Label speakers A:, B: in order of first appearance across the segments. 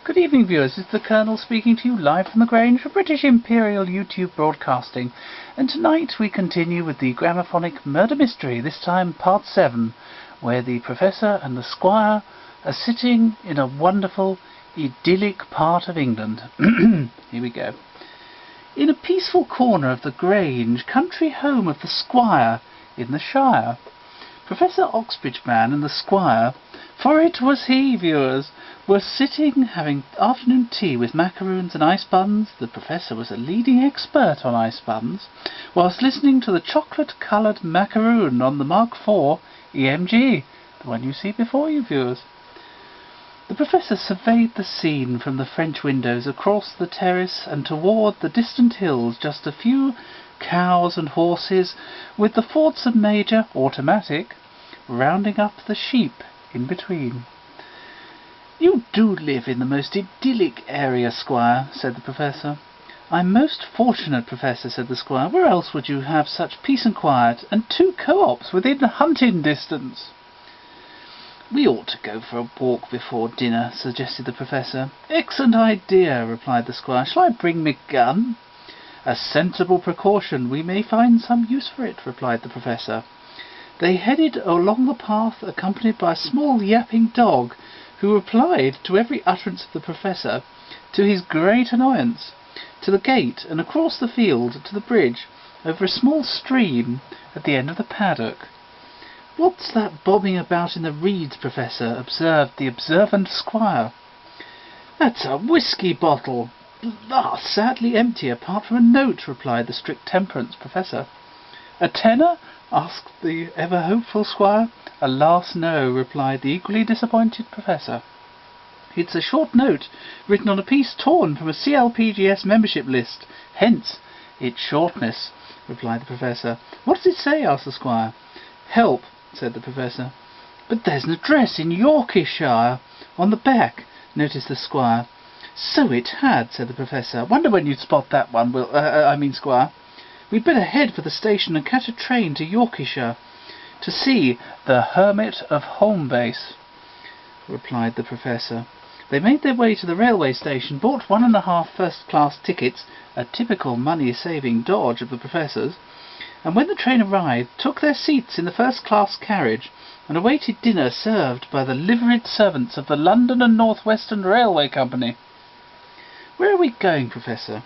A: Good evening, viewers. It's the Colonel speaking to you live from the Grange for British Imperial YouTube Broadcasting. And tonight we continue with the Gramophonic murder mystery, this time part 7, where the Professor and the Squire are sitting in a wonderful, idyllic part of England. Here we go. In a peaceful corner of the Grange, country home of the Squire in the Shire. Professor Oxbridgeman and the Squire, for it was he, viewers, were sitting having afternoon tea with macaroons and ice buns. The Professor was a leading expert on ice buns, whilst listening to the chocolate-coloured macaroon on the Mark IV EMG, the one you see before you, viewers. The Professor surveyed the scene from the French windows across the terrace and toward the distant hills, just a few cows and horses, with the Fordson Major, automatic, rounding up the sheep in between. "You do live in the most idyllic area, Squire," said the Professor. "I'm most fortunate, Professor," said the Squire. "Where else would you have such peace and quiet, and 2 co-ops within hunting distance?" "We ought to go for a walk before dinner," suggested the Professor. "Excellent idea," replied the Squire. "Shall I bring me gun?" "A sensible precaution. We may find some use for it," replied the Professor. They headed along the path, accompanied by a small yapping dog, who replied to every utterance of the Professor, to his great annoyance, to the gate and across the field to the bridge, over a small stream at the end of the paddock. "What's that bobbing about in the reeds, Professor?" observed the observant Squire. "That's a whisky bottle. Sadly empty, apart from a note," replied the strict temperance Professor. "A tenner?" asked the ever-hopeful Squire. "Alas, no," replied the equally disappointed Professor. "It's a short note, written on a piece torn from a CLPGS membership list, hence its shortness," replied the Professor. "What does it say?" asked the Squire. "Help," said the Professor. "But there's an address in Yorkieshire on the back," noticed the Squire. "So it had," said the Professor. "Wonder when you'd spot that one, Squire. We'd better head for the station and catch a train to Yorkshire to see the Hermit of Holmbase," replied the Professor. They made their way to the railway station, bought 1½ first-class tickets, a typical money-saving dodge of the Professor's, and when the train arrived, took their seats in the first-class carriage and awaited dinner served by the liveried servants of the London and North Western Railway Company. "Where are we going, Professor?"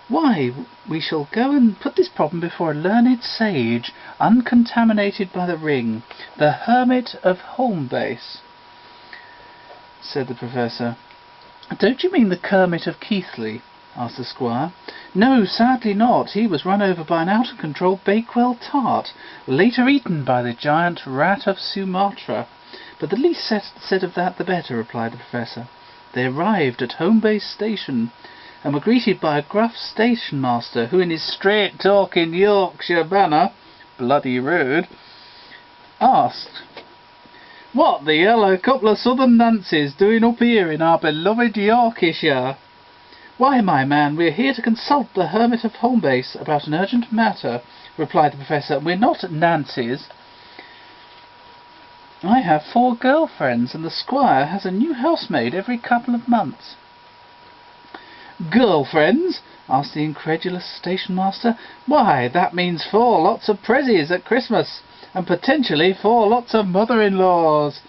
A: "Why, we shall go and put this problem before a learned sage, uncontaminated by the ring, the Hermit of Holmbase," said the Professor. "Don't you mean the Kermit of Keighley?" asked the Squire. "No, sadly not. He was run over by an out-of-control Bakewell tart, later eaten by the giant rat of Sumatra. But the least said of that the better," replied the Professor. They arrived at Holmbase station, and were greeted by a gruff station master, who in his straight-talking Yorkshire manner, bloody rude, asked, "What the hell are a couple of southern Nancies doing up here in our beloved Yorkshire?" "Why, my man, we're here to consult the Hermit of Holmbase about an urgent matter," replied the Professor. "We're not Nancies. I have 4 girlfriends, and the Squire has a new housemaid every couple of months." "Girlfriends?" asked the incredulous station master. "Why, that means 4 lots of prezzies at Christmas, and potentially 4 lots of mother-in-laws.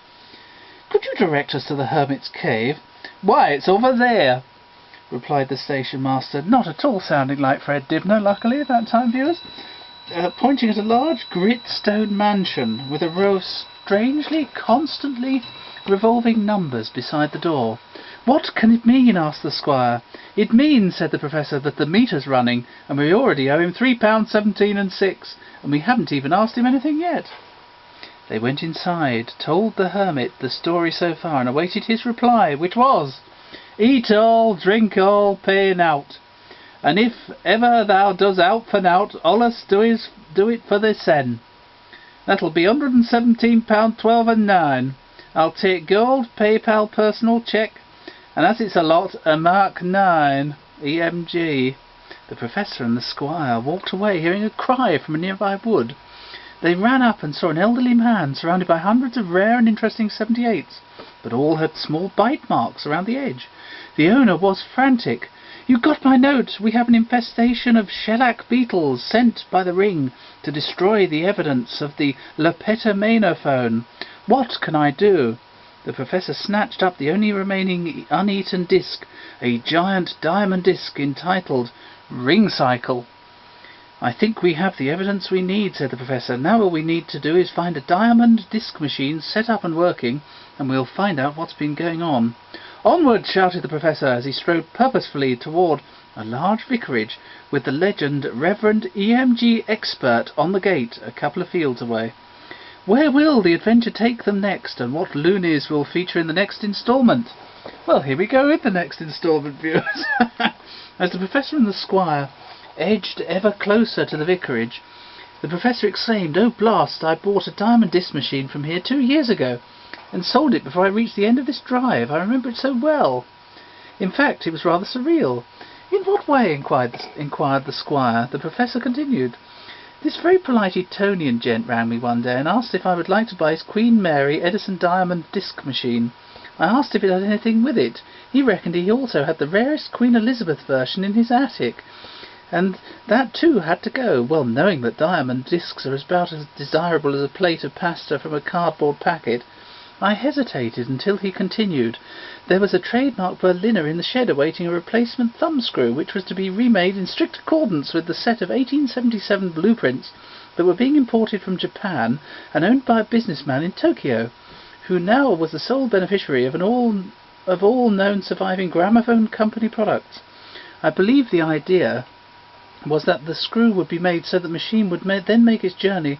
A: Could you direct us to the Hermit's cave?" "Why, it's over there," replied the station master, not at all sounding like Fred Dibner, luckily, at that time, viewers, pointing at a large grit-stone mansion with a row of strangely, constantly revolving numbers beside the door. "What can it mean?" asked the Squire. "It means," said the Professor, "that the meter's running, and we already owe him £3.17 6, and we haven't even asked him anything yet." They went inside, told the Hermit the story so far, and awaited his reply, which was, "Eat all, drink all, pay nought. And if ever thou does out for nought, allus do it for the sen. That'll be £117 12 9. I'll take gold, PayPal, personal cheque, and as it's a lot, a Mark 9 EMG. The Professor and the Squire walked away, hearing a cry from a nearby wood. They ran up and saw an elderly man surrounded by hundreds of rare and interesting 78s, but all had small bite marks around the edge. The owner was frantic. "You got my note. We have an infestation of shellac beetles sent by the ring to destroy the evidence of the lepetomainophone. What can I do?" The Professor snatched up the only remaining uneaten disc, a giant diamond disc entitled Ring Cycle. "I think we have the evidence we need," said the Professor. "Now all we need to do is find a diamond disc machine set up and working, and we'll find out what's been going on." "Onward!" shouted the Professor as he strode purposefully toward a large vicarage with the legend Reverend EMG Expert on the gate a couple of fields away. Where will the adventure take them next, and what loonies will feature in the next instalment? Well, here we go with the next instalment, viewers. As the Professor and the Squire edged ever closer to the vicarage, the Professor exclaimed, "Oh blast, I bought a diamond disc machine from here 2 years ago, and sold it before I reached the end of this drive. I remember it so well. In fact, it was rather surreal." "In what way?" inquired the Squire. The Professor continued, "This very polite Etonian gent rang me one day and asked if I would like to buy his Queen Mary Edison diamond disc machine. I asked if it had anything with it. He reckoned he also had the rarest Queen Elizabeth version in his attic, and that too had to go. Well, knowing that diamond discs are about as desirable as a plate of pasta from a cardboard packet, I hesitated until he continued. There was a trademark Berliner in the shed awaiting a replacement thumbscrew, which was to be remade in strict accordance with the set of 1877 blueprints that were being imported from Japan and owned by a businessman in Tokyo, who now was the sole beneficiary of all known surviving Gramophone Company products. I believe the idea was that the screw would be made so that the machine would then make its journey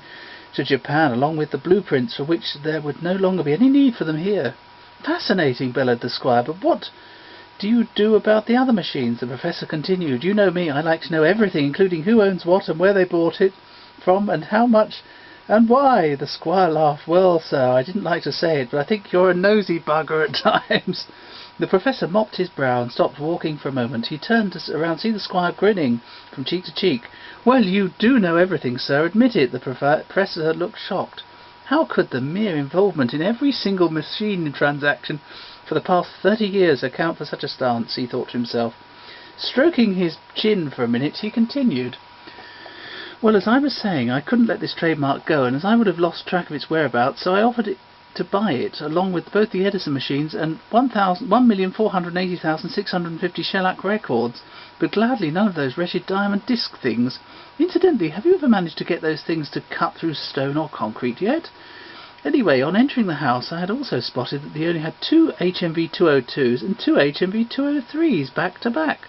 A: to Japan along with the blueprints, for which there would no longer be any need for them here." "Fascinating," bellowed the Squire. "But what do you do about the other machines?" The Professor continued. "You know me, I like to know everything, including who owns what and where they bought it from and how much and why." The Squire laughed. "Well, sir, I didn't like to say it, but I think you're a nosy bugger at times." The Professor mopped his brow and stopped walking for a moment. He turned around to see the Squire grinning from cheek to cheek. "Well, you do know everything, sir. Admit it." The Professor looked shocked. How could the mere involvement in every single machine transaction for the past 30 years account for such a stance, he thought to himself. Stroking his chin for a minute, he continued. "Well, as I was saying, I couldn't let this trademark go, and as I would have lost track of its whereabouts, so I offered to buy it, along with both the Edison machines and 1,480,650 shellac records, but gladly none of those wretched diamond disc things. Incidentally, have you ever managed to get those things to cut through stone or concrete yet? Anyway, on entering the house, I had also spotted that they only had 2 HMV 202s and 2 HMV 203s back to back."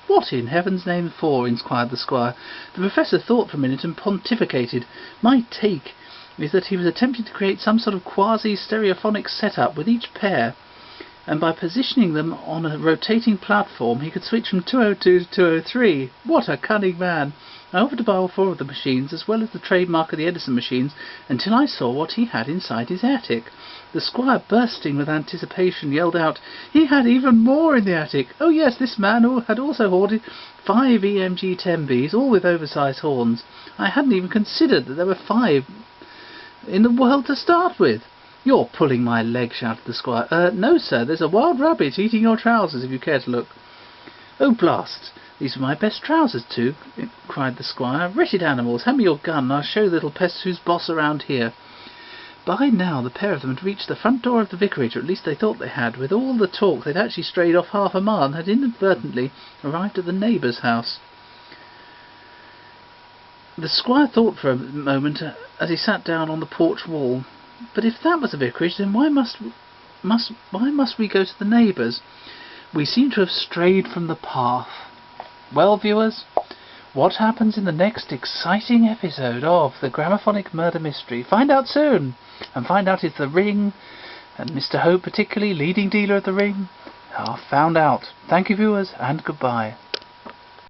A: "What in heaven's name for?" inquired the Squire. The Professor thought for a minute and pontificated. "My take is that he was attempting to create some sort of quasi-stereophonic setup with each pair, and by positioning them on a rotating platform he could switch from 202 to 203. What a cunning man! I offered to buy all 4 of the machines, as well as the trademark of the Edison machines, until I saw what he had inside his attic." The Squire, bursting with anticipation, yelled out, "He had even more in the attic! Oh yes, this man had also hoarded 5 EMG 10Bs, all with oversized horns. I hadn't even considered that there were 5 in the world to start with." "You're pulling my leg," shouted the Squire. No, sir, there's a wild rabbit eating your trousers, if you care to look." "Oh, blast! These were my best trousers, too," cried the Squire. "Wretched animals, hand me your gun, and I'll show the little pests who's boss around here." By now the pair of them had reached the front door of the vicarage, or at least they thought they had. With all the talk, they'd actually strayed off half a mile and had inadvertently arrived at the neighbour's house. The Squire thought for a moment as he sat down on the porch wall. But if that was the vicarage, then why must we go to the neighbours? We seem to have strayed from the path. Well, viewers, what happens in the next exciting episode of the Gramophonic Murder Mystery? Find out soon, and find out if the ring, and Mr. Hope particularly, leading dealer of the ring, are found out. Thank you, viewers, and goodbye.